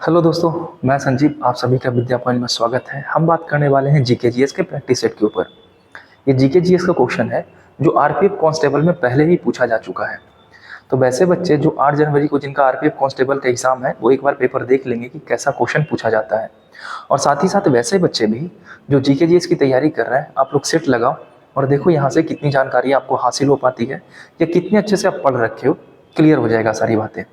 Hello दोस्तों, मैं संजीव। आप सभी का विद्या पॉइंट में स्वागत है। हम बात करने वाले हैं जीके जीएस के प्रैक्टिस सेट के ऊपर। ये जीके जीएस का क्वेश्चन है जो आरपीएफ कांस्टेबल में पहले ही पूछा जा चुका है। तो वैसे बच्चे जो 8 जनवरी को जिनका आरपीएफ कांस्टेबल का एग्जाम है वो एक बार पेपर देख लेंगे कि कैसा क्वेश्चन पूछा जाता है। और साथ ही साथ वैसे बच्चे भी जो जीके जीएस की तैयारी कर रहे हैं, आप लोग सेट लगाओ और देखो यहाँ से कितनी जानकारी आपको हासिल हो पाती है या कितने अच्छे से आप पढ़ रखे हो, क्लियर हो जाएगा सारी बातें।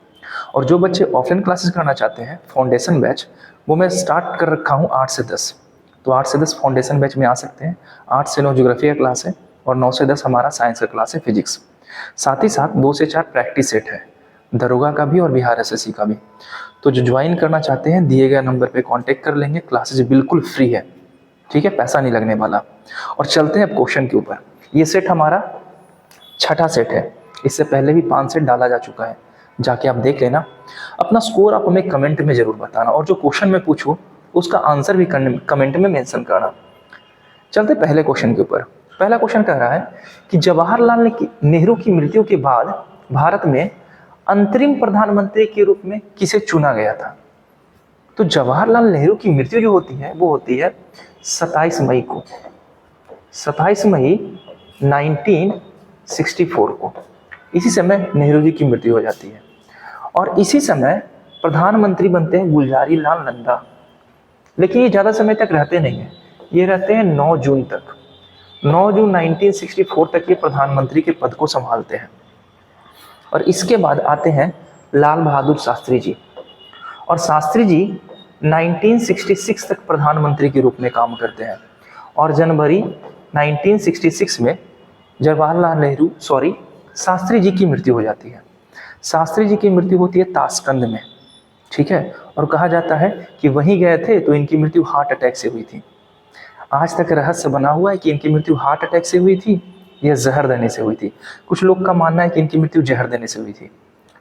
और जो बच्चे ऑफलाइन क्लासेस करना चाहते हैं फाउंडेशन बैच, वो मैं स्टार्ट कर रखा हूँ 8 से 10। तो 8 से 10 फाउंडेशन बैच में आ सकते हैं। 8 से 9 ज्योग्राफी का क्लास है और 9 से 10 हमारा साइंस का क्लास है, फिजिक्स। साथ ही साथ 2 से 4 प्रैक्टिस सेट है, दरोगा का भी और बिहार एसएससी का भी। तो जो ज्वाइन करना चाहते हैं दिए गए नंबर पे कांटेक्ट कर लेंगे। क्लासेस बिल्कुल फ्री है, ठीक है, पैसा नहीं लगने वाला। और चलते हैं अब क्वेश्चन के ऊपर। ये सेट हमारा छठा सेट है। इससे पहले भी 5 सेट डाला जा चुका है, जाके आप देख लेना। अपना स्कोर आप हमें कमेंट में जरूर बताना और जो क्वेश्चन मैं पूछूं उसका आंसर भी कमेंट में मेंशन करना। चलते पहले क्वेश्चन के ऊपर। पहला क्वेश्चन कह रहा है कि जवाहरलाल नेहरू की मृत्यु के बाद भारत में अंतरिम प्रधानमंत्री के रूप में किसे चुना गया था? तो जवाहरलाल नेहरू की मृत्यु जो होती है वो होती है 27 मई को, 27 मई 1964 को। इसी समय नेहरू जी की मृत्यु हो जाती है और इसी समय प्रधानमंत्री बनते हैं गुलजारी लाल नंदा। लेकिन ये ज़्यादा समय तक रहते नहीं हैं, ये रहते हैं 9 जून तक। 9 जून 1964 तक ये प्रधानमंत्री के पद को संभालते हैं। और इसके बाद आते हैं लाल बहादुर शास्त्री जी। और शास्त्री जी 1966 तक प्रधानमंत्री के रूप में काम करते हैं। और जनवरी 1966 में जवाहरलाल नेहरू शास्त्री जी की मृत्यु हो जाती है। शास्त्री जी की मृत्यु होती है ताशकंद में, ठीक है। और कहा जाता है कि वहीं गए थे तो इनकी मृत्यु हार्ट अटैक से हुई थी। आज तक रहस्य बना हुआ है कि इनकी मृत्यु हार्ट अटैक से हुई थी या जहर देने से हुई थी। कुछ लोग का मानना है कि इनकी मृत्यु जहर देने से हुई थी,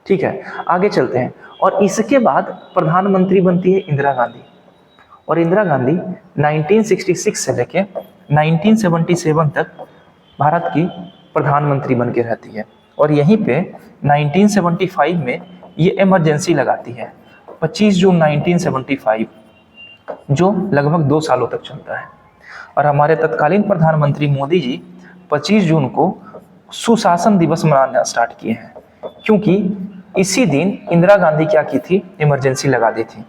ठीक है। आगे चलते हैं। और इसके बाद प्रधानमंत्री बनती है इंदिरा गांधी। और इंदिरा गांधी 1966 से लेके 1977 तक भारत की प्रधानमंत्री बन के रहती है। और यहीं पे 1975 में ये इमरजेंसी लगाती है, 25 जून 1975, जो लगभग 2 सालों तक चलता है। और हमारे तत्कालीन प्रधानमंत्री मोदी जी 25 जून को सुशासन दिवस मनाना स्टार्ट किए हैं, क्योंकि इसी दिन इंदिरा गांधी क्या की थी, इमरजेंसी लगा दी थी।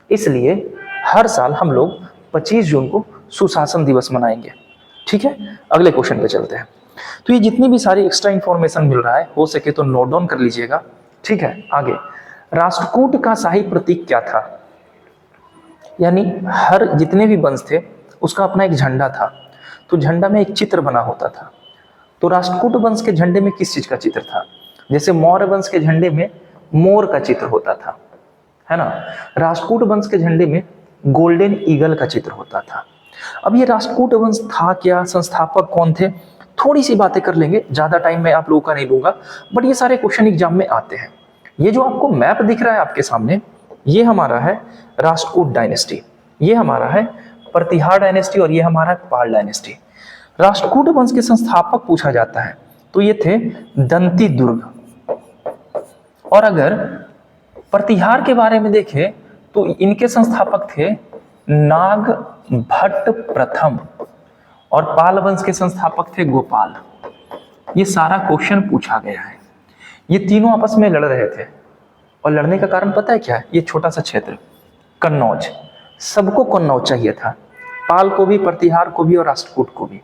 इसलिए हर साल हम लोग 25 जून को सुशासन दिवस मनाएंगे, ठीक है। अगले क्वेश्चन पे चलते हैं। तो ये जितनी भी सारी एक्स्ट्रा इंफॉर्मेशन मिल रहा है हो सके तो नोट डाउन कर लीजिएगा, ठीक है। आगे, राष्ट्रकूट का शाही प्रतीक क्या था? यानी हर जितने भी वंश थे उसका अपना एक झंडा था, तो झंडा में एक चित्र बना होता था। तो राष्ट्रकूट वंश के झंडे में किस चीज का चित्र था? जैसे मौर्य वंश के झंडे में मोर का चित्र होता था, है ना। राष्ट्रकूट वंश के झंडे में गोल्डन ईगल का चित्र होता था। अब ये राष्ट्रकूट वंश था क्या, संस्थापक कौन थे, थोड़ी सी बातें कर लेंगे, ज्यादा टाइम मैं आप लोगों का नहीं लूंगा। बट ये सारे क्वेश्चन एग्जाम में आते हैं। ये जो आपको मैप दिख रहा है आपके सामने, ये हमारा है राष्ट्रकूट डायनेस्टी, ये हमारा है प्रतिहार डायनेस्टी और ये हमारा है पाल डायनेस्टी। राष्ट्रकूट वंश के संस्थापक पूछा जाता है तो ये थे दंती दुर्ग। और अगर प्रतिहार के बारे में देखें तो इनके संस्थापक थे नाग भट्ट प्रथम। और पाल वंश के संस्थापक थे गोपाल। ये सारा क्वेश्चन पूछा गया है। ये तीनों आपस में लड़ रहे थे और लड़ने का कारण पता है क्या है? ये छोटा सा क्षेत्र कन्नौज, सबको कन्नौज चाहिए था, पाल को भी, प्रतिहार को भी और राष्ट्रकूट को भी।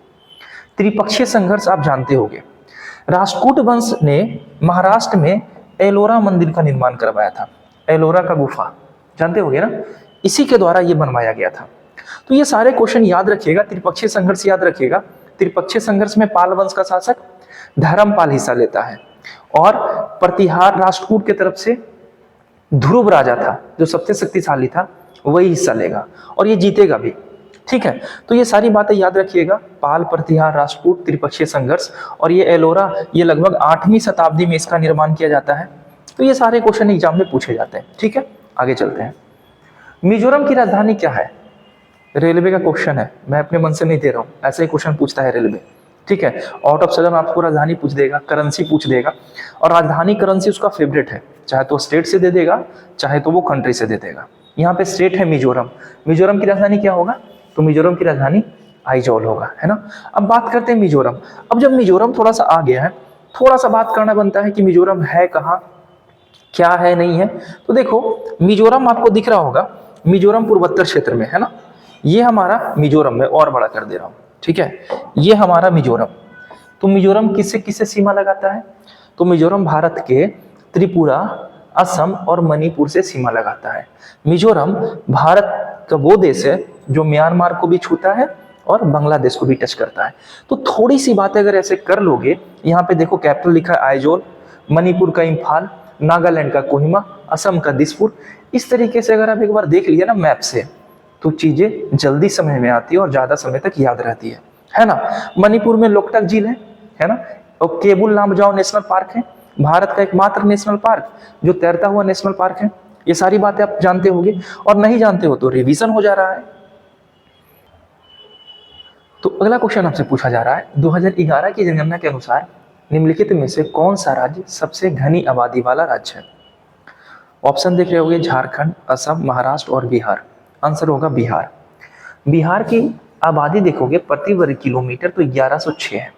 त्रिपक्षीय संघर्ष आप जानते होंगे। राष्ट्रकूट वंश ने महाराष्ट्र में एलोरा मंदिर का निर्माण करवाया था। एलोरा का गुफा जानते होंगे ना, इसी के द्वारा ये बनवाया गया था। तो ये सारे क्वेश्चन याद रखिएगा। त्रिपक्षीय संघर्ष याद रखिएगा। त्रिपक्षीय संघर्ष में पाल वंश का शासक धर्मपाल हिस्सा लेता है और प्रतिहार राष्ट्रकूट की तरफ से ध्रुव राजा था जो सबसे शक्तिशाली था, वही हिस्सा लेगा और ये जीतेगा भी, ठीक है। तो ये सारी बातें याद रखिएगा। पाल, प्रतिहार, राष्ट्रकूट, त्रिपक्षीय संघर्ष और ये एलोरा, ये लगभग 8वीं शताब्दी में इसका निर्माण किया जाता है। तो ये सारे क्वेश्चन एग्जाम में पूछे जाते हैं, ठीक है। आगे चलते हैं। मिजोरम की राजधानी क्या है? रेलवे का क्वेश्चन है, मैं अपने मन से नहीं दे रहा हूँ, ऐसे ही क्वेश्चन पूछता है रेलवे, ठीक है। आउट ऑफ सडन आपको राजधानी पूछ देगा, करेंसी पूछ देगा। और राजधानी करेंसी उसका फेवरेट है, चाहे तो स्टेट से दे देगा चाहे तो वो कंट्री से दे देगा। यहाँ पे स्टेट है मिजोरम, मिजोरम की राजधानी क्या होगा, तो मिजोरम की राजधानी आइजोल होगा, है ना। अब बात करते हैं मिजोरम। अब जब मिजोरम थोड़ा सा आ गया है, थोड़ा सा बात करना बनता है कि मिजोरम है कहाँ, क्या है नहीं है। तो देखो मिजोरम आपको दिख रहा होगा, मिजोरम पूर्वोत्तर क्षेत्र में है ना, ये हमारा मिजोरम है, और बड़ा कर दे रहा हूँ, ठीक है, ये हमारा मिजोरम। तो मिजोरम किससे किससे सीमा लगाता है, तो मिजोरम भारत के त्रिपुरा, असम और मणिपुर से सीमा लगाता है। मिजोरम भारत का वो देश है जो म्यांमार को भी छूता है और बांग्लादेश को भी टच करता है। तो थोड़ी सी बातें अगर ऐसे कर लोगे, यहाँ पे देखो कैपिटल लिखा है आइजोल, मणिपुर का इम्फाल, नागालैंड का कोहिमा, असम का दिसपुर। इस तरीके से अगर आप एक बार देख लिया ना मैप से, तो चीजें जल्दी समझ में आती है और ज्यादा समय तक याद रहती है ना। मणिपुर में लोकटक झील है ना, और केबुल लामजाओ नेशनल पार्क है, भारत का एकमात्र नेशनल पार्क जो तैरता हुआ नेशनल पार्क है। ये सारी बातें आप जानते होंगे, और नहीं जानते हो तो रिवीजन हो जा रहा है। तो अगला क्वेश्चन आपसे पूछा जा रहा है, 2011 की जनगणना के अनुसार निम्नलिखित में से कौन सा राज्य सबसे घनी आबादी वाला राज्य है। ऑप्शन देख रहे होंगे, झारखंड, असम, महाराष्ट्र और बिहार। आंसर होगा बिहार। बिहार की आबादी देखोगे प्रति वर्ग किलोमीटर तो 1106 है,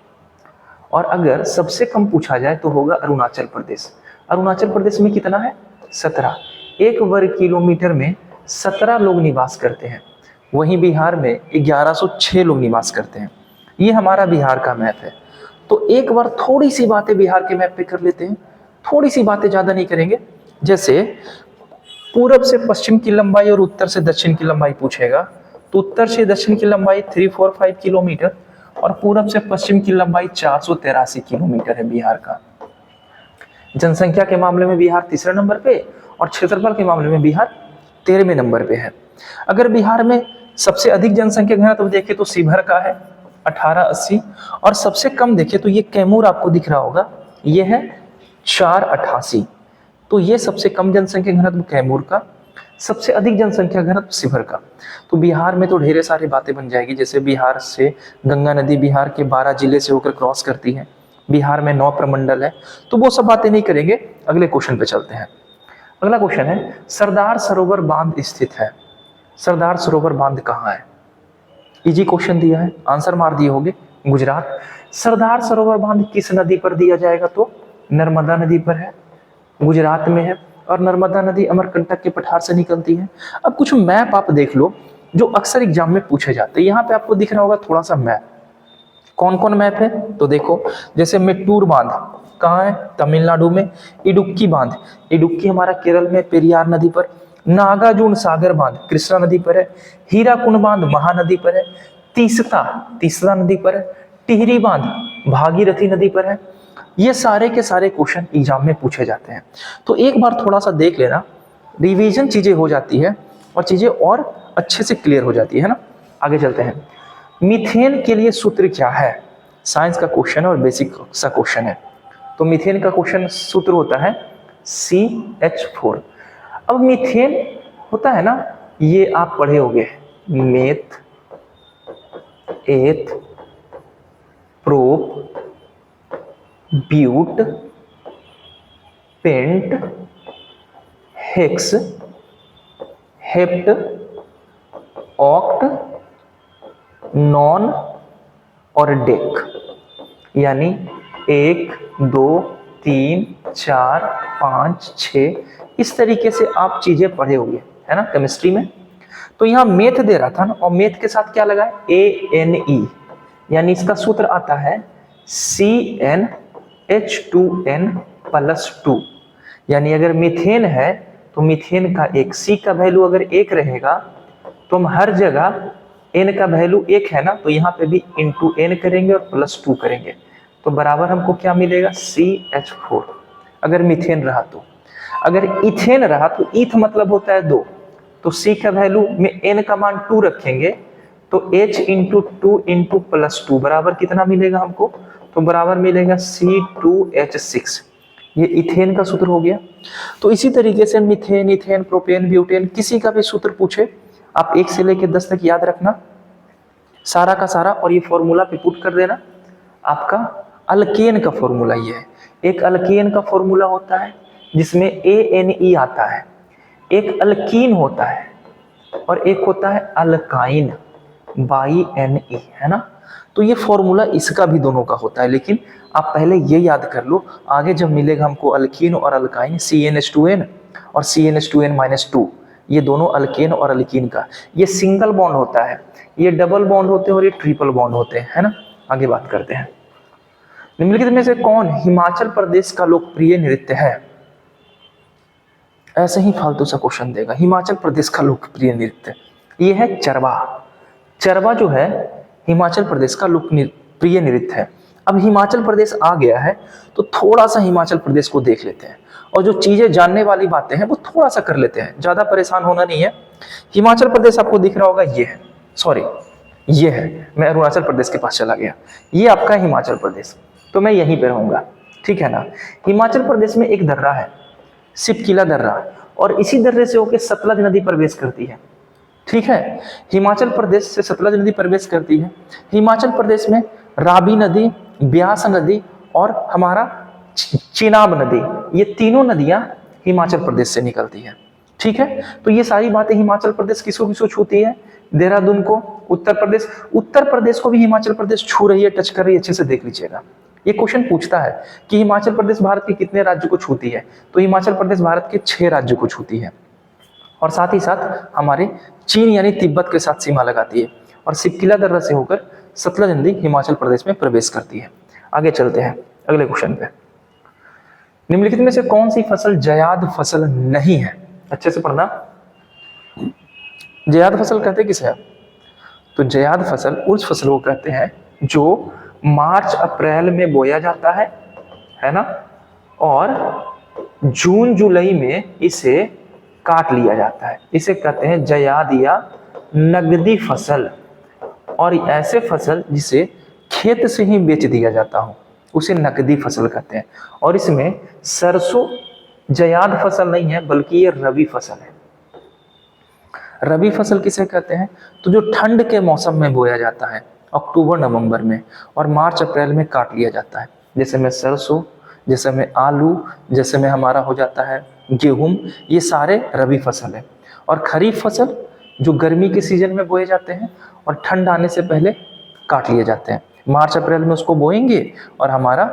और अगर सबसे कम पूछा जाए तो होगा अरुणाचल प्रदेश। अरुणाचल प्रदेश में कितना है, 17। एक वर्ग किलोमीटर में 17 लोग निवास करते हैं, वहीं बिहार में 1106 लोग निवास करते हैं। ये हमारा बिहार का मैप है। तो एक बार थोड़ी सी बातें बिहार के मैप पे कर लेते हैं, थोड़ी सी बातें, ज्यादा नहीं करेंगे। जैसे पूरब से पश्चिम की लंबाई और उत्तर से दक्षिण की लंबाई पूछेगा, तो उत्तर से दक्षिण की लंबाई 345 किलोमीटर और पूरब से पश्चिम की लंबाई 483 किलोमीटर है बिहार का। जनसंख्या के मामले में बिहार तीसरे नंबर पे, और क्षेत्रफल के मामले में बिहार 13वें नंबर पे है। अगर बिहार में सबसे अधिक जनसंख्या घनत्व तो देखें तो शिवहर का है 1880, और सबसे कम देखें तो ये कैमूर आपको दिख रहा होगा, ये है 488। तो ये सबसे कम जनसंख्या घनत्व कैमूर का, सबसे अधिक जनसंख्या घनत्व शिवहर का। तो बिहार में तो ढेरे सारी बातें बन जाएगी, जैसे बिहार से गंगा नदी बिहार के 12 जिले से होकर क्रॉस करती है, बिहार में 9 प्रमंडल है। तो वो सब बातें नहीं करेंगे, अगले क्वेश्चन पे चलते हैं। अगला क्वेश्चन है, सरदार सरोवर बांध स्थित है। सरदार सरोवर बांध कहाँ है, इजी क्वेश्चन दिया है, आंसर मार दिए होंगे, गुजरात। सरदार सरोवर बांध किस नदी पर दिया जाएगा, तो नर्मदा नदी पर है, गुजरात में है, और नर्मदा नदी अमरकंटक के पठार से निकलती है। अब कुछ मैप आप देख लो जो अक्सर एग्जाम में पूछे जाते हैं। यहाँ पे आपको दिख रहा होगा थोड़ा सा मैप, कौन कौन मैप है, तो देखो जैसे मेट्टूर बांध कहाँ है, तमिलनाडु में। इडुक्की बांध, इडुक्की हमारा केरल में पेरियार नदी पर। नागार्जुन सागर बांध कृष्णा नदी पर है। हीराकुंड बांध महानदी पर है। तीस्ता नदी पर है। टिहरी बांध भागीरथी नदी पर है। ये सारे के सारे क्वेश्चन एग्जाम में पूछे जाते हैं। तो एक बार थोड़ा सा देख लेना, रिवीजन चीजें हो जाती है और चीजें और अच्छे से क्लियर हो जाती है ना। आगे चलते हैं, मीथेन के लिए सूत्र क्या है, साइंस का क्वेश्चन है और बेसिक सा क्वेश्चन है। तो मीथेन का क्वेश्चन सूत्र होता है CH4। अब मीथेन होता है ना, ये आप पढ़े होंगे, meth, eth, prop, but, pent, hex, hept, oct, non और डेक। यानी 1 2 3 4 5 6 इस तरीके से आप चीजें पढ़े होंगे, है ना, केमिस्ट्री में। तो यहाँ मेथ दे रहा था ना, और मेथ के साथ क्या लगा है, ANE, यानी इसका सूत्र आता है CnH2n+2। यानी अगर मीथेन है तो मीथेन का एक C का वैल्यू अगर 1 रहेगा तो हम हर जगह n का वैल्यू 1 है ना, तो यहाँ पे भी इंटू n करेंगे और +2 करेंगे, तो बराबर हमको क्या मिलेगा, CH4 अगर मीथेन रहा तो। अगर इथेन रहा तो ईथ मतलब होता है 2, तो C का वैल्यू में n का मान 2 रखेंगे तो H इंटू 2 इंटू +2 बराबर कितना मिलेगा हमको, तो बराबर मिलेगा C2H6। ये इथेन का सूत्र हो गया। तो इसी तरीके से मीथेन, इथेन, प्रोपेन, ब्यूटेन, किसी का भी सूत्र पूछे आप 1 से लेकर 10 तक याद रखना सारा का सारा, और ये फॉर्मूला पे पुट कर देना। आपका अल्केन का फॉर्मूला ये है। एक अल्केन का फॉर्मूला होता है जिसमें ANE आता है, एक अल्कीन होता है और एक होता है अल्काइन, YNE, है ना। तो ये फॉर्मूला इसका भी दोनों का होता है, लेकिन आप पहले ये याद कर लो, आगे जब मिलेगा हमको अल्कीन और अल्काइन, CnH2n और CnH2n-2, ये दोनों अल्केन और अल्कीन का, ये सिंगल बॉन्ड होता है, ये डबल बॉन्ड होते हैं और ये ट्रिपल बॉन्ड होते हैं, है ना। आगे बात करते हैं। निम्नलिखित में से कौन हिमाचल प्रदेश का लोकप्रिय नृत्य है? ऐसे ही फालतू सा क्वेश्चन देगा। हिमाचल प्रदेश का लोकप्रिय नृत्य ये है चरवा। चरवा जो है हिमाचल प्रदेश का लोकप्रिय नृत्य है। अब हिमाचल प्रदेश आ गया है तो थोड़ा सा हिमाचल प्रदेश को देख लेते हैं, और जो चीजें जानने वाली बातें हैं वो थोड़ा सा कर लेते हैं, ज्यादा परेशान होना नहीं है। हिमाचल प्रदेश आपको दिख रहा होगा, ये है, सॉरी ये है, मैं अरुणाचल प्रदेश के पास चला गया, ये आपका हिमाचल प्रदेश, तो मैं यहीं पे रहूंगा, ठीक है ना। हिमाचल प्रदेश में एक दर्रा है, सिपकिला दर्रा, और इसी दर्रे से होकर सतलज नदी प्रवेश करती है, ठीक है। हिमाचल प्रदेश से सतलज नदी प्रवेश करती है। हिमाचल प्रदेश में रावी नदी, ब्यास नदी और हमारा चिनाब नदी, ये तीनों नदियां हिमाचल प्रदेश से निकलती है, ठीक है। तो ये सारी बातें हिमाचल प्रदेश किसको किसको छूती है? देहरादून को, उत्तर प्रदेश को भी हिमाचल प्रदेश छू रही है, टच कर रही है, अच्छे से देख लीजिएगा। ये क्वेश्चन पूछता है कि हिमाचल प्रदेश भारत के कितने राज्य को छूती है, तो हिमाचल प्रदेश भारत के 6 राज्यों को छूती है, और साथ ही साथ हमारे चीन यानी तिब्बत के साथ सीमा लगाती है, और सिपकिला दर्रा से होकर सतलज नदी हिमाचल प्रदेश में प्रवेश करती है। आगे चलते हैं अगले क्वेश्चन पे। निम्नलिखित में से कौन सी फसल जयाद फसल नहीं है? अच्छे से पढ़ना। जयाद फसल कहते किसे हैं? तो जयाद फसल उस फसल को कहते हैं जो मार्च अप्रैल में बोया जाता है ना, और जून जुलाई में इसे काट लिया जाता है, इसे कहते हैं जयाद या नगदी फसल। और ऐसे फसल जिसे खेत से ही बेच दिया जाता हो उसे नगदी फसल कहते हैं। और इसमें सरसों जयाद फसल नहीं है, बल्कि ये रबी फसल है। रबी फसल किसे कहते हैं? तो जो ठंड के मौसम में बोया जाता है, अक्टूबर नवंबर में, और मार्च अप्रैल में काट लिया जाता है, जैसे में सरसों, जैसे में आलू, जैसे में हमारा हो जाता है गेहूं, ये सारे रबी फसल है। और खरीफ फसल जो गर्मी के सीजन में बोए जाते हैं और ठंड आने से पहले काट लिए जाते हैं। मार्च अप्रैल में उसको बोएंगे और हमारा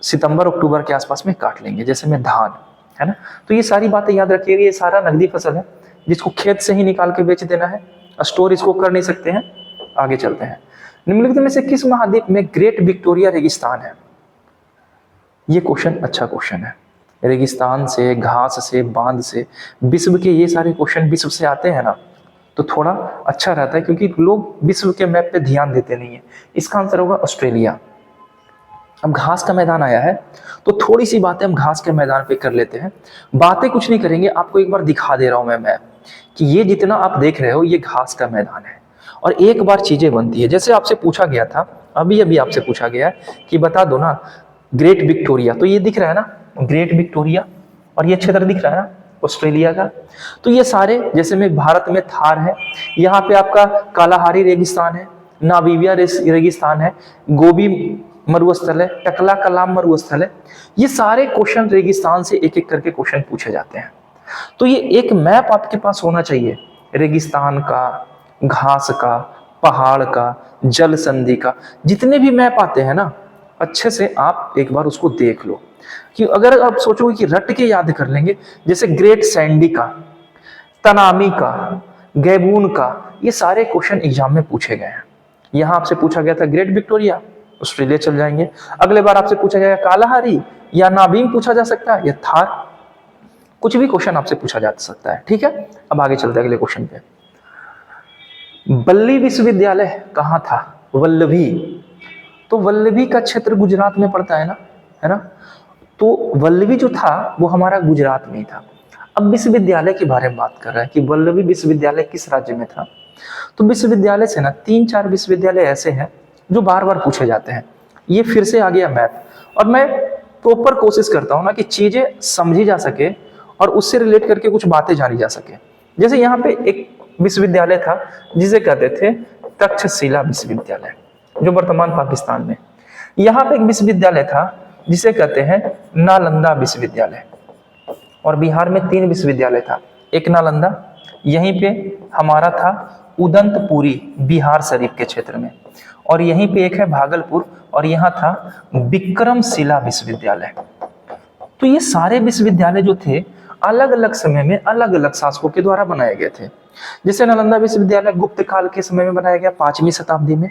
सितंबर अक्टूबर के आसपास में काट लेंगे, जैसे में धान, है ना। तो ये सारी बातें याद रखिएगा, ये सारा नगदी फसल है जिसको खेत से ही निकाल के बेच देना है, स्टोर इसको कर नहीं सकते हैं। आगे चलते हैं। निम्नलिखित में से किस महाद्वीप में ग्रेट विक्टोरिया रेगिस्तान है? ये क्वेश्चन अच्छा क्वेश्चन है। रेगिस्तान से, घास से, बांध से, विश्व के ये सारे क्वेश्चन विश्व से आते हैं ना, तो थोड़ा अच्छा रहता है, क्योंकि लोग विश्व के मैप पे ध्यान देते नहीं है। इसका आंसर होगा ऑस्ट्रेलिया। अब घास का मैदान आया है तो थोड़ी सी बातें हम घास के मैदान पे कर लेते हैं। बातें कुछ नहीं करेंगे, आपको एक बार दिखा दे रहा हूं मैं मैप कि ये जितना आप देख रहे हो ये घास का मैदान है, और एक बार चीजें बनती है। जैसे आपसे पूछा गया था, अभी आपसे पूछा गया कि बता दो ना ग्रेट विक्टोरिया, तो ये दिख रहा है ना ग्रेट विक्टोरिया, और ये क्षेत्र दिख रहा है ना ऑस्ट्रेलिया का। तो ये सारे, जैसे में भारत में थार है, यहाँ पे आपका कालाहारी रेगिस्तान है, नामीबिया रेगिस्तान है, गोबी मरुस्थल है, टकला कलाम मरुस्थल है। ये सारे क्वेश्चन रेगिस्तान से एक एक करके क्वेश्चन पूछे जाते हैं। तो ये एक मैप आपके पास होना चाहिए, रेगिस्तान का, घास का, पहाड़ का, जल संधि का, जितने भी मैप आते हैं ना, अच्छे से आप एक बार उसको देख लो। कि अगर आप सोचोगे कि रट के याद कर लेंगे, जैसे ग्रेट सैंडी का, तनामी का, गैबून का, ये सारे क्वेश्चन एग्जाम में पूछे गए हैं। यहां आपसे पूछा गया था ग्रेट विक्टोरिया, ऑस्ट्रेलिया चल जाएंगे। अगले बार आपसे पूछा जाएगा कालाहारी या नाबीम पूछा जा सकता है, या थार, कुछ भी क्वेश्चन आपसे पूछा जा सकता है, ठीक है। अब आगे चलते हैं अगले क्वेश्चन पे। वल्लभी विश्वविद्यालय कहाँ था? वल्लभी, तो वल्लभी का क्षेत्र गुजरात में पड़ता है ना। तो वल्लभी जो था वो हमारा गुजरात में ही था। अब विश्वविद्यालय के बारे में बात कर रहा है कि वल्लभी विश्वविद्यालय किस राज्य में था। तो विश्वविद्यालय से ना 3-4 विश्वविद्यालय ऐसे हैं जो बार बार पूछे जाते हैं। ये फिर से आ गया मैप, और मैं प्रॉपर कोशिश करता हूँ ना कि चीजें समझी जा सके और उससे रिलेट करके कुछ बातें जानी जा सके। जैसे यहाँ पे एक विश्वविद्यालय था जिसे कहते थे तक्षशिला विश्वविद्यालय, जो वर्तमान पाकिस्तान में। यहाँ पे एक विश्वविद्यालय था जिसे कहते हैं नालंदा विश्वविद्यालय, और बिहार में 3 विश्वविद्यालय था। एक नालंदा, यहीं पे हमारा था उदंतपुरी बिहार शरीफ के क्षेत्र में, और यहीं पे एक है भागलपुर, और यहाँ था विक्रमशिला विश्वविद्यालय। तो ये सारे विश्वविद्यालय जो थे अलग अलग समय में अलग अलग शासकों के द्वारा बनाए गए थे। जैसे नालंदा विश्वविद्यालय गुप्त काल के समय में बनाया गया 5वीं शताब्दी में,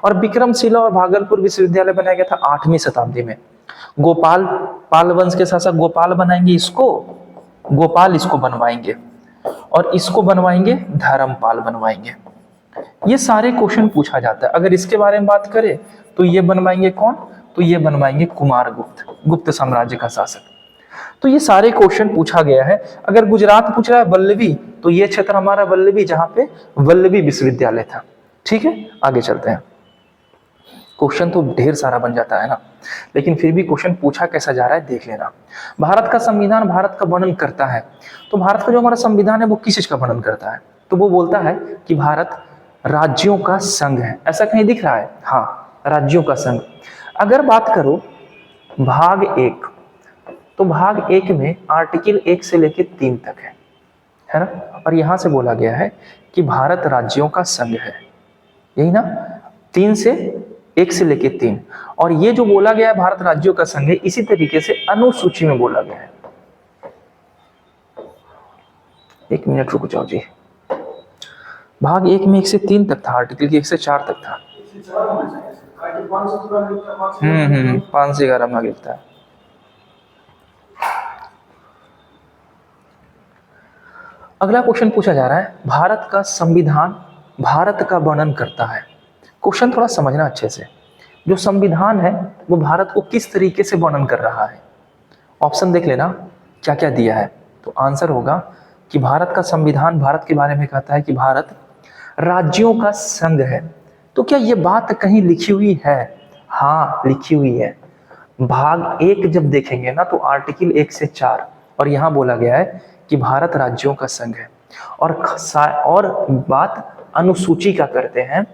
और विक्रमशिला और भागलपुर विश्वविद्यालय बनाया गया था 8वीं शताब्दी में। गोपाल, पाल वंश के शासक गोपाल बनाएंगे इसको, गोपाल इसको बनवाएंगे, और इसको बनवाएंगे धर्मपाल बनवाएंगे। ये सारे क्वेश्चन पूछा जाता है। अगर इसके बारे में बात करें तो ये बनवाएंगे कौन, तो ये बनवाएंगे कुमारगुप्त, गुप्त साम्राज्य का शासक। तो ये सारे क्वेश्चन पूछा गया है। अगर गुजरात पूछ रहा है वल्लभी, तो ये क्षेत्र हमारा वल्लभी, जहां पे वल्लभी विश्वविद्यालय था। ठीक है, आगे चलते हैं। क्वेश्चन तो ढेर सारा बन जाता है ना, लेकिन फिर भी क्वेश्चन पूछा कैसा जा रहा है देख लेना। भारत का संविधान भारत का वर्णन करता है, तो भारत का जो हमारा संविधान है वो किस चीज का वर्णन करता है, तो वो बोलता है कि भारत राज्यों का संघ है। ऐसा कहीं दिख रहा है? हाँ, राज्यों का संघ। अगर बात करो भाग 1, तो भाग 1 में आर्टिकल 1 से लेकर 3 तक है ना, और यहां से बोला गया है कि भारत राज्यों का संघ है, यही ना, 3 से 1 से लेकर 3। और ये जो बोला गया है भारत राज्यों का संघ है, इसी तरीके से अनुसूची में बोला गया है। 1 मिनट रुक जाओ जी। भाग 1 में 1 से 3 तक था, आर्टिकल की 1 से 4 तक था। 5 से 11 में लिखता है। अगला क्वेश्चन पूछा जा रहा है, भारत का संविधान भारत का वर्णन करता है। क्वेश्चन थोड़ा समझना अच्छे से। जो संविधान है वो भारत को किस तरीके से वर्णन कर रहा है। ऑप्शन देख लेना क्या क्या दिया है, तो आंसर होगा कि भारत का संविधान भारत के बारे में कहता है कि भारत राज्यों का संघ है। तो क्या ये बात कहीं लिखी हुई है? हाँ, लिखी हुई है। भाग 1 जब देखेंगे ना, तो आर्टिकल 1 से 4, और यहां बोला गया है कि भारत राज्यों का संघ है। और बात अनुसूची का करते हैं,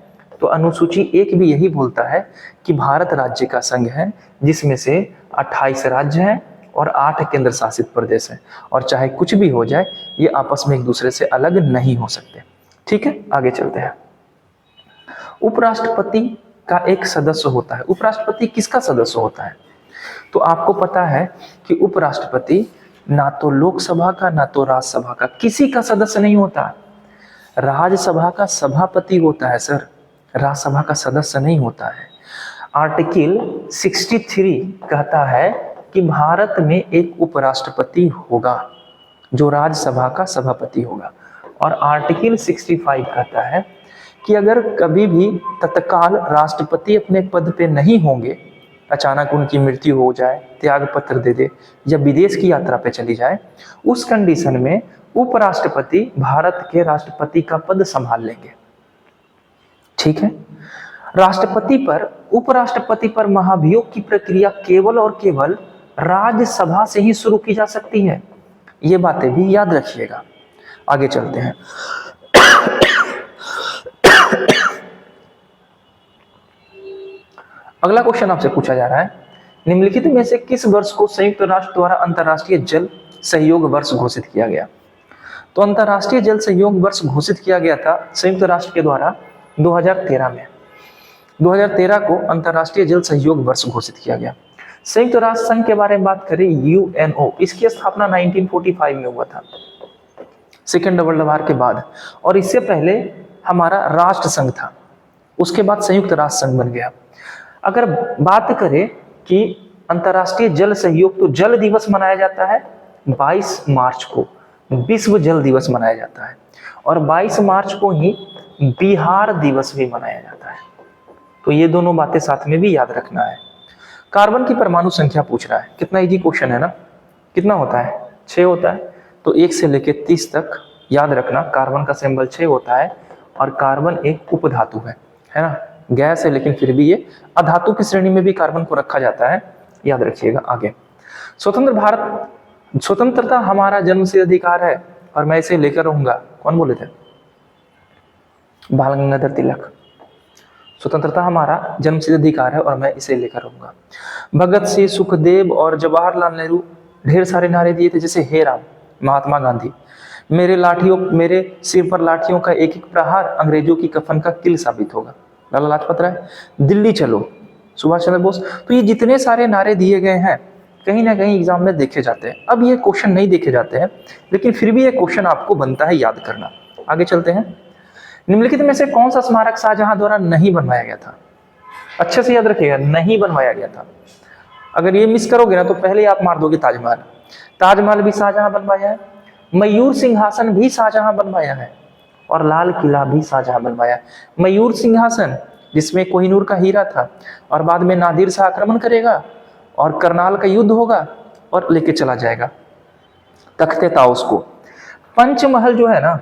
तो अनुसूची 1 भी यही बोलता है कि भारत राज्य का संघ है, जिसमें से 28 राज्य हैं और 8 केंद्र शासित प्रदेश हैं, और चाहे कुछ भी हो जाए ये आपस में एक दूसरे से अलग नहीं हो सकते। ठीक है, आगे चलते हैं। उपराष्ट्रपति का एक सदस्य होता है। उपराष्ट्रपति किसका सदस्य होता है? तो आपको पता है कि उपराष्ट्रपति ना तो लोकसभा का ना तो राज्यसभा का किसी का सदस्य नहीं होता। राज्यसभा का सभापति होता है सर, राज्यसभा का सदस्य नहीं होता है। आर्टिकल 63 कहता है कि भारत में एक उपराष्ट्रपति होगा जो राज्यसभा का सभापति होगा, और आर्टिकल 65 कहता है कि अगर कभी भी तत्काल राष्ट्रपति अपने पद पे नहीं होंगे, अचानक उनकी मृत्यु हो जाए, त्याग पत्र दे दे, या विदेश की यात्रा पे चली जाए, उस कंडीशन में उपराष्ट्रपति भारत के राष्ट्रपति का पद संभाल लेंगे। ठीक है, उपराष्ट्रपति पर महाभियोग की प्रक्रिया केवल और केवल राज्यसभा से ही शुरू की जा सकती है। ये बातें भी याद रखिएगा। आगे चलते हैं। अगला क्वेश्चन आपसे पूछा जा रहा है, निम्नलिखित में से किस वर्ष को संयुक्त राष्ट्र द्वारा अंतर्राष्ट्रीय जल सहयोग वर्ष घोषित किया गया? तो अंतर्राष्ट्रीय जल सहयोग वर्ष घोषित किया गया था संयुक्त राष्ट्र के द्वारा 2013 में। 2013 को अंतर्राष्ट्रीय जल सहयोग वर्ष घोषित किया गया। संयुक्त राष्ट्र संघ के बारे में बात करें, यूएनओ, इसकी स्थापना 1945 में हुआ था, सेकेंड वर्ल्ड वॉर के बाद, और इससे पहले हमारा राष्ट्र संघ था, उसके बाद संयुक्त राष्ट्र संघ बन गया। अगर बात करें कि अंतर्राष्ट्रीय जल सहयोग, तो जल दिवस मनाया जाता है 22 मार्च को, विश्व जल दिवस मनाया जाता है, और 22 मार्च को ही बिहार दिवस भी मनाया जाता है। तो ये दोनों बातें साथ में भी याद रखना है। कार्बन की परमाणु संख्या पूछ रहा है, कितना इजी क्वेश्चन है ना। कितना होता है? 6 होता है। तो 1 से लेकर 30 तक याद रखना, कार्बन का सिंबल 6 होता है, और कार्बन एक उपधातु है ना, गैस है, लेकिन फिर भी ये अधातु की श्रेणी में भी कार्बन को रखा जाता है, याद रखिएगा। आगे, स्वतंत्रता हमारा जन्मसिद्ध अधिकार है और मैं इसे लेकर रहूंगा, कौन बोले थे? बाल गंगाधर तिलक। स्वतंत्रता हमारा जन्मसिद्ध अधिकार है और मैं इसे लेकर रहूंगा। भगत सिंह, सुखदेव और जवाहरलाल नेहरू ढेर सारे नारे दिए थे, जैसे हे राम महात्मा गांधी, मेरे सिर पर लाठियों का एक एक प्रहार अंग्रेजों की कफन का किल साबित होगा, लाला लाजपत राय, दिल्ली चलो सुभाष चंद्र बोस। तो ये जितने सारे नारे दिए गए हैं कहीं ना कहीं एग्जाम में देखे जाते हैं। अब ये क्वेश्चन नहीं देखे जाते हैं, लेकिन फिर भी ये क्वेश्चन आपको बनता है याद करना। आगे चलते हैं। निम्नलिखित में से कौन सा स्मारक शाहजहां द्वारा नहीं बनवाया गया था? अच्छे से याद रखिएगा, नहीं बनवाया गया था। अगर ये मिस करोगे ना तो पहले आप मार दोगे ताजमहल। ताजमहल भी शाहजहां बनवाया है, मयूर सिंहासन भी शाहजहां बनवाया है, और लाल किला भी शाहजहां बनवाया है। मयूर सिंहासन जिसमें कोहिनूर का हीरा था, और बाद में नादिर शाह आक्रमण करेगा और करनाल का युद्ध होगा और लेके चला जाएगा तख्ते ताउस को। पंचमहल जो है ना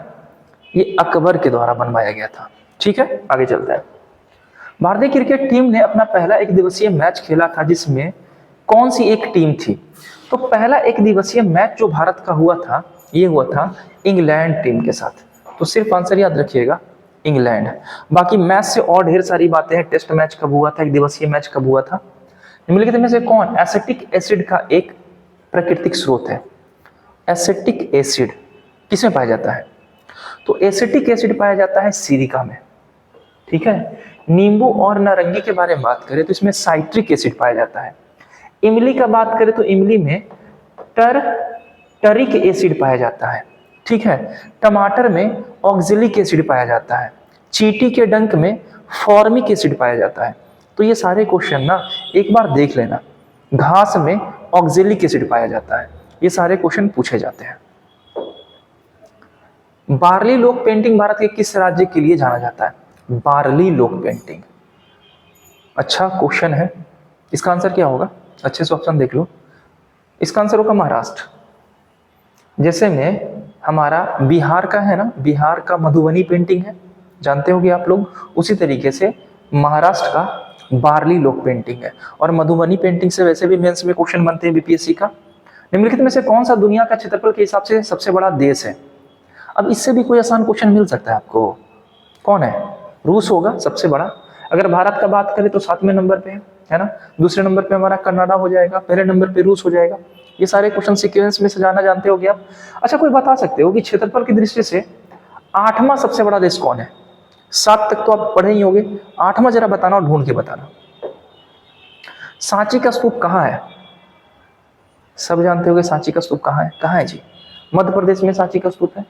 ये अकबर के द्वारा बनवाया गया था। ठीक है, आगे चलता है। भारतीय क्रिकेट टीम ने अपना पहला एक दिवसीय मैच खेला था, जिसमें कौन सी एक टीम थी? तो पहला एक दिवसीय मैच जो भारत का हुआ था, ये हुआ था इंग्लैंड टीम के साथ। तो सिर्फ आंसर याद रखिएगा इंग्लैंड। बाकी मैच से और ढेर सारी बातें हैं। टेस्ट मैच कब हुआ था, एक दिवसीय मैच कब हुआ था। निम्नलिखित में से कौन एसिटिक एसिड का एक प्राकृतिक स्रोत है? एसिटिक एसिड किसमें पाया जाता है? तो एसिटिक एसिड पाया जाता है सिरिका में। ठीक है, नींबू और नारंगी के बारे में बात करें तो इसमें साइट्रिक एसिड पाया जाता है। इमली का बात करें तो इमली में टरिक एसिड पाया जाता है। ठीक है, टमाटर में ऑक्जेलिक एसिड पाया जाता है। चींटी के डंक में फॉर्मिक एसिड पाया जाता है। तो ये सारे क्वेश्चन ना एक बार देख लेना। घास में ऑक्जेलिक एसिड पाया जाता है। ये सारे क्वेश्चन पूछे जाते हैं। बार्ली लोक पेंटिंग भारत के किस राज्य के लिए जाना जाता है? बार्ली लोक पेंटिंग, अच्छा क्वेश्चन है। इसका आंसर क्या होगा? अच्छे से ऑप्शन देख लो। इसका आंसर होगा महाराष्ट्र। जैसे में हमारा बिहार का है ना, बिहार का मधुबनी पेंटिंग है, जानते होंगे आप लोग। उसी तरीके से महाराष्ट्र का बार्ली लोक पेंटिंग है। और मधुबनी पेंटिंग से वैसे भी मेंस में क्वेश्चन बनते हैं बीपीएससी का। निम्नलिखित में से कौन सा दुनिया का क्षेत्रफल के हिसाब से सबसे बड़ा देश है? अब इससे भी कोई आसान क्वेश्चन मिल सकता है आपको। कौन है? रूस होगा सबसे बड़ा। अगर भारत का बात करें तो 7वें नंबर पे है ना। दूसरे नंबर पे हमारा कनाडा हो जाएगा, पहले नंबर पे रूस हो जाएगा। ये सारे क्वेश्चन सीक्वेंस में सजाना जानते होगे आप। अच्छा, कोई बता सकते हो कि क्षेत्रफल की दृष्टि से 8वां सबसे बड़ा देश कौन है? 7 तक तो आप पढ़े ही होंगे, 8वां जरा बताना और ढूंढ के बताना। सांची का स्तूप कहाँ है? सब जानते होंगे सांची का स्तूप कहाँ है। कहाँ है जी? मध्य प्रदेश में सांची का स्तूप है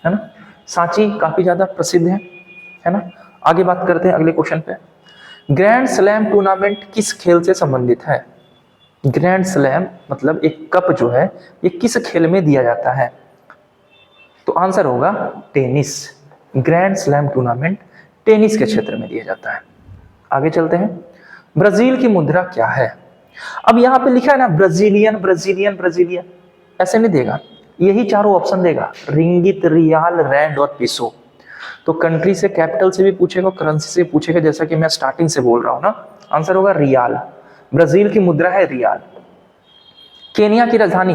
ना। सांची काफी ज्यादा प्रसिद्ध है ना। आगे बात करते हैं अगले क्वेश्चन पे। ग्रैंड स्लैम टूर्नामेंट किस खेल से संबंधित है? ग्रैंड स्लैम मतलब एक कप जो है ये किस खेल में दिया जाता है? तो आंसर होगा tennis. Grand slam tournament tennis के क्षेत्र में दिया जाता है। आगे चलते हैं। ब्राजील की मुद्रा क्या है? अब यहां पे लिखा है ना ब्राजीलियन ब्राजीलियन ब्राजीलियन, ऐसे नहीं देगा, यही चारों ऑप्शन देगा, रिंगित, रियाल, रैंड और पीसो। तो कंट्री से, कैपिटल से भी पूछेगा, करेंसी से पूछेगा, जैसा कि मैं स्टार्टिंग से बोल रहा हूं ना। आंसर होगा रियाल। ब्राजील की मुद्रा है रियाल। केनिया की राजधानी,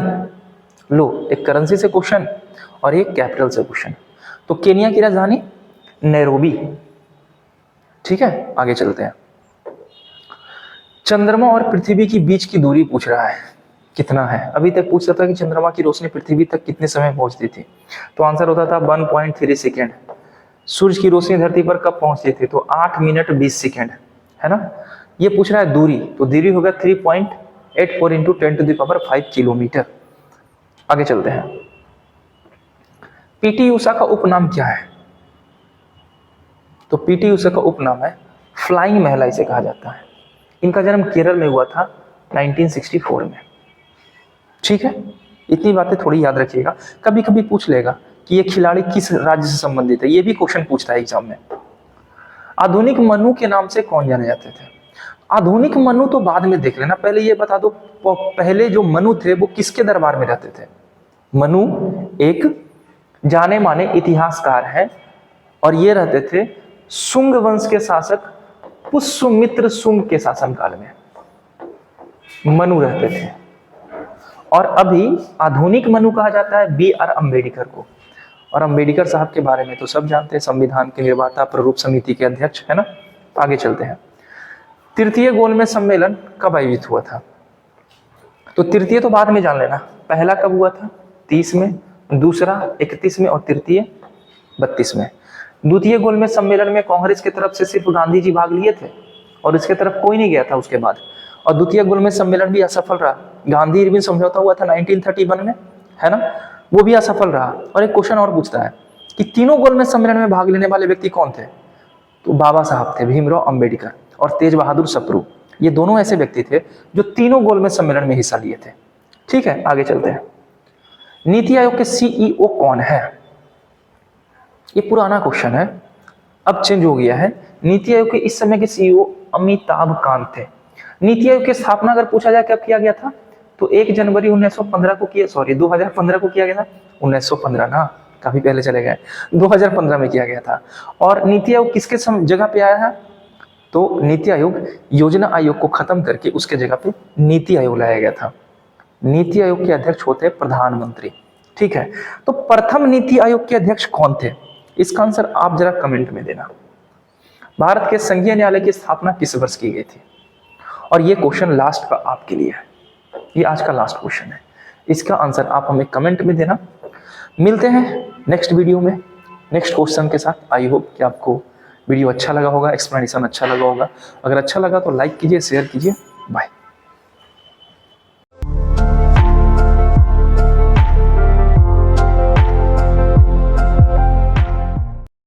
लो एक करेंसी से क्वेश्चन और एक कैपिटल से क्वेश्चन। तो केनिया की राजधानी नैरोबी। ठीक है, आगे चलते हैं। चंद्रमा और पृथ्वी की बीच की दूरी पूछ रहा है, कितना है? अभी तक पूछ रहा था कि चंद्रमा की रोशनी पृथ्वी तक कितने समय में पहुंचती थी। तो आंसर होता था 1.3 सेकेंड। सूर्य की रोशनी धरती पर कब पहुंचती थी? तो 8 मिनट 20 सेकेंड, है ना। ये पूछ रहा है दूरी, तो दूरी होगा 3.84 इंटू 10⁵ किलोमीटर। आगे चलते हैं। पीटी उषा का उपनाम क्या है? तो पीटी उषा का उपनाम है फ्लाइंग महिला, इसे कहा जाता है। इनका जन्म केरल में हुआ था 1964 में। ठीक है, इतनी बातें थोड़ी याद रखिएगा। कभी कभी पूछ लेगा कि ये खिलाड़ी किस राज्य से संबंधित है, ये भी क्वेश्चन पूछता है एग्जाम में। आधुनिक मनु के नाम से कौन जाने जाते थे? आधुनिक मनु तो बाद में देख लेना, पहले ये बता दो पहले जो मनु थे वो किसके दरबार में रहते थे? मनु एक जाने माने इतिहासकार है और ये रहते थे शुंग वंश के शासक पुष्यमित्र शुंग के शासनकाल में मनु रहते थे। और अभी आधुनिक मनु कहा जाता है BR अम्बेडकर को। और अम्बेडकर साहब के बारे में तो सब जानते हैं, संविधान के निर्माता, प्रारूप समिति के अध्यक्ष, है ना। आगे चलते हैं। तृतीय गोलमेज सम्मेलन कब आयोजित हुआ था? तो तृतीय तो बाद में जान लेना, पहला कब हुआ था 30 में, दूसरा 31 में और तृतीय 32 में। द्वितीय गोलमेज सम्मेलन में कांग्रेस की तरफ से सिर्फ गांधी जी भाग लिए थे और इसके तरफ कोई नहीं गया था उसके बाद, और द्वितीय गोलमेज सम्मेलन भी असफल रहा। गांधी इरविन समझौता हुआ था 1931 में, है ना, वो भी असफल रहा। और एक क्वेश्चन और पूछता है कि तीनों गोलमेज सम्मेलन में भाग लेने वाले व्यक्ति कौन थे, तो बाबा साहब थे, भीमराव अंबेडकर और तेज बहादुर सप्रू। ये दोनों ऐसे व्यक्ति थे जो तीनों गोलमेज सम्मेलन में हिस्सा लिए थे। ठीक है, आगे चलते हैं। नीति आयोग के सीईओ कौन है? ये पुराना क्वेश्चन है, अब चेंज हो गया है। नीति आयोग के इस समय के सीईओ अमिताभ कांत थे। नीति आयोग की स्थापना अगर पूछा जाए कब किया गया था, तो 1 जनवरी 1915 को किया, सॉरी 2015 को किया गया था। 1915 ना, काफी पहले चले गए, 2015 में किया गया था। और नीति आयोग किसके जगह पे आया है, तो नीति आयोग योजना आयोग को खत्म करके उसके जगह पे नीति आयोग लाया गया था। नीति आयोग के अध्यक्ष होते हैं प्रधानमंत्री। ठीक है, तो प्रथम नीति आयोग के अध्यक्ष कौन थे, इसका आंसर आप जरा कमेंट में देना। भारत के संघीय न्यायालय की स्थापना किस वर्ष की गई थी? और ये क्वेश्चन लास्ट का आपके लिए है, ये आज का लास्ट क्वेश्चन है, इसका आंसर आप हमें कमेंट में देना। मिलते हैं नेक्स्ट वीडियो में नेक्स्ट क्वेश्चन के साथ। आई होप कि आपको वीडियो अच्छा लगा होगा, एक्सप्लेनेशन अच्छा लगा होगा। अगर अच्छा लगा तो लाइक कीजिए, शेयर कीजिए। बाय।